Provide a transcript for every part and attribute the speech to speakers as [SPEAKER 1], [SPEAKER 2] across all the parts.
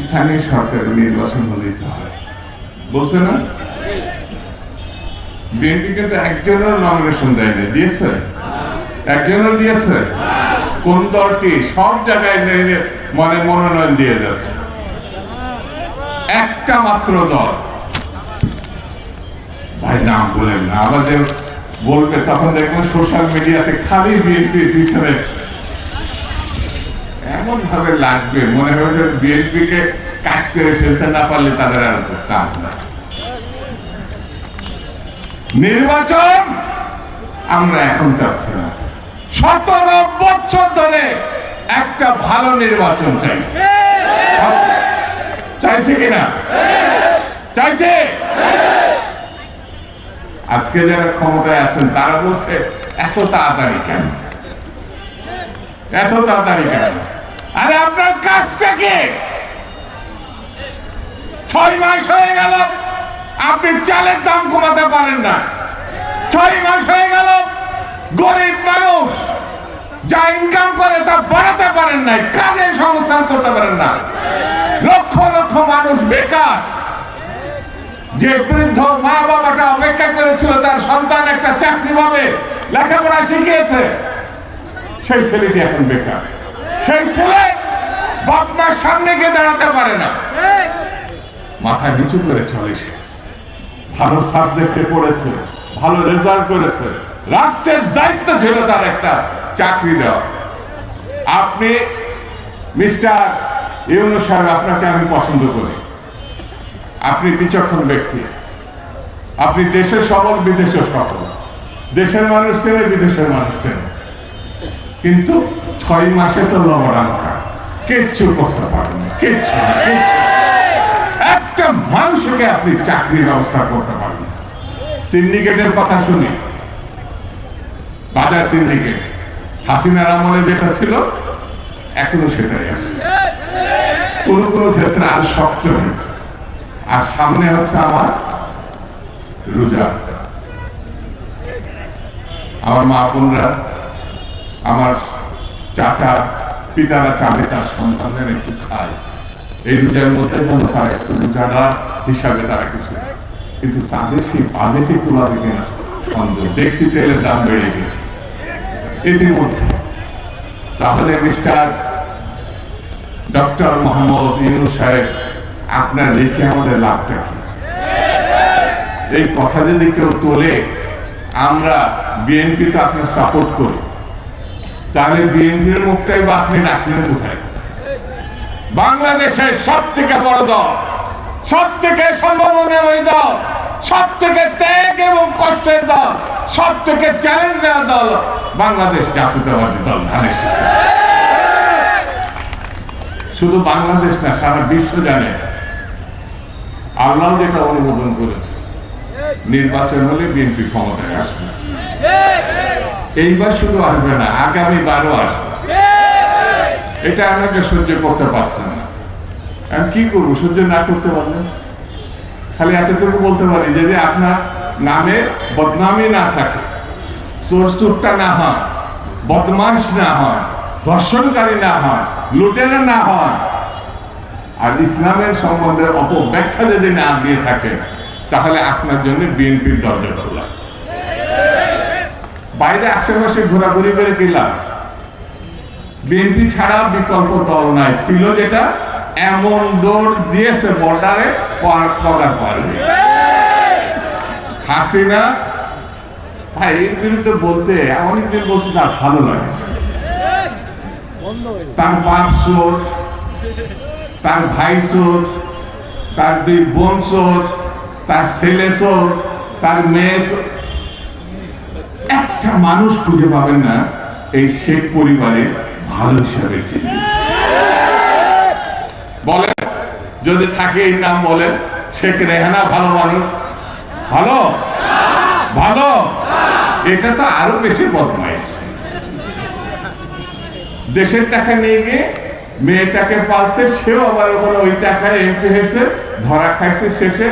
[SPEAKER 1] স্থানীয় সরকারের নির্বাচন হলেই তো হয়, বলছে না? বিএনপি কিন্তু একজনের নমিনেশন দেয়নি, দিয়েছে? একজনের দিয়েছে? কোন দলটি সব জায়গায় মানে মনোনয়ন দিয়ে যাচ্ছে, একটা মাত্র দল। ভাই নাম বলেন না, আবার যে বলবে তখন দেখবেন সোশ্যাল মিডিয়াতে খালি বিএনপির পিছনে এমন ভাবে লাগবে, মনে হবে যে বিএনপি কে কাট করে ফেলতে না পারলে তাদের আর কাজ না। নির্বাচন আমরা এখন চাচ্ছি না, 17 বছর ধরে একটা ভালো নির্বাচন চাইছে, চাইছে কিনা? চাইছে। আজকে যারা ক্ষমতায় আছেন তারা বলছে এত তাড়াতাড়ি কেন, এত তাড়াতাড়ি কেন? আরে আপনার কাজটা কি? 6 মাস হয়ে গেল আপনি চালের দাম কমাতে পারেন না, 6 মাস হয়ে গেল গরিব মানুষ যা ইনকাম করে তা বাড়াতে পারেন না, কাজের সংস্থান করতে পারেন না, লক্ষ লক্ষ মানুষ বেকার। যে বৃদ্ধ মা বাবাটা অপেক্ষা করেছিল তার সন্তান একটা চাকরি পাবে, লেখাপড়া শিখিয়েছে, সেই ছেলেটি এখন বেকার। সেই ছেলে বাপ মার সামনে গিয়ে দাঁড়াতে পারে না, মাথা নিচু করে চলে। সে ভালো সাবজেক্টে পড়েছে, ভালো রেজাল্ট করেছে, রাষ্ট্রের দায়িত্ব ছিল তার একটা চাকরি দেওয়া। আপনি মিস্টার ইউনূস সাহেব, আপনাকে আমি পছন্দ করি, আপনি বিচক্ষণ ব্যক্তি, আপনি দেশের সবল বিদেশের সফল, দেশের মানুষ চেনে বিদেশের মানুষ চেনে, কিন্তু 6 মাসে তো লবণাঙ্কা কিচ্ছু করতে পারেন না, কিচ্ছু কিচ্ছু। একটা মানুষকে আপনি চাকরির ব্যবস্থা করতে পারেন না। সিন্ডিকেটের কথা শুনি, বাজার সিন্ডিকেট হাসিনার আমলে যেটা ছিল এখনো সেটাই আছে, কোন কোন ক্ষেত্রে আর শক্ত হয়েছে। আর সামনে হচ্ছে আমার রোজা, আমার মা বোনরা, আমার চাচা পিতারা চাবে তার সন্তানদের একটু খায়, এই রোজার মধ্যে যেন তারা একটু রোজাদার হিসাবে তারা কিছু, কিন্তু তাদের সেই বাজেটে কুলাবে কিনা সন্দেহ। দেখছি তেলের দাম বেড়ে গেছে ইতিমধ্যে। তাহলে মিস্টার ডক্টর মোহাম্মদ ইউনূস সাহেব, আপনার রেখে আমাদের লাভটা কি? এই কথা যদি কেউ তোলে, আমরা বিএনপি তো আপনার সাপোর্ট করি, তাহলে বিএনপির মুখটাই বা আপনি রাখলেন কোথায়? বাংলাদেশের সব থেকে বড় দল, সব থেকে সম্ভাবনাময় দল, সব থেকে ত্যাগ এবং কষ্টের দল, সব থেকে চ্যালেঞ্জ নেওয়া দল বাংলাদেশ জাতীয়তাবাদী দল ধানের শীষে। শুধু বাংলাদেশ না, সারা বিশ্ব জানে। আল্লাহ যেটা অনুমোদন করেছে, নির্বাচন হলে বিএনপি ক্ষমতায় আসবে, এইবার শুধু আসবে না, আগামী বারও আসবে। এটা আমাকে সহ্য করতে পারছে না। আমি কি করবো সহ্য না করতে পারলে? খালি এতটুকু বলতে পারি, যদি আপনার নামে বদনামি না থাকে, চোরটা না হয়, বদমাশ না হয়, ধর্ষণকারী না হয়, লুটেরা না হয়, আর ইসলামের সম্বন্ধে অপব্যাখ্যা যদি না দিয়ে থাকে, তাহলে আপনার জন্য বিএনপির দরজা খোলা। বাইরে আশেপাশে ঘোরাঘুরি করে কি লাভ? বিএনপি ছাড়া বিকল্প দল নাই, ছিল যেটা এমন দৌড় দিয়েছে বর্ডারে পগার পার হয়ে। হাসিনা ভাই এর বিরুদ্ধে বলতে অনেকদিন বলছে তার ভালো লাগে, তার বাপ চোর, তার ভাই চোর, তার 2 বোন চোর, তার ছেলে চোর, তার মেয়ে চোর, একটা মানুষ খুঁজে পাবেন না এই শেখ পরিবারে ভালো হিসাবে চিনি। বলেন যদি থাকে এই নাম বলেন, শেখ রেহানা ভালো মানুষ? ভালো ভালো, এটা তো আরো বেশি বদমাইশ। দেশের টাকা নিয়ে গিয়ে মেয়েটাকে পালছে, সেও আবার ওখানে ওই টাকায় এমপি হয়েছে, ধরা খাইছে, শেষে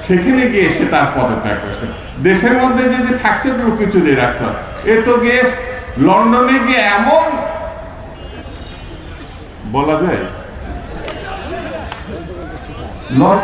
[SPEAKER 1] সেখানে গিয়ে এসে তার পদত্যাগ করেছে। দেশের মধ্যে যদি থাকতে লুকিচুরি রাখতো, এ তো গিয়ে লন্ডনে গিয়ে এমন বলা যায় লট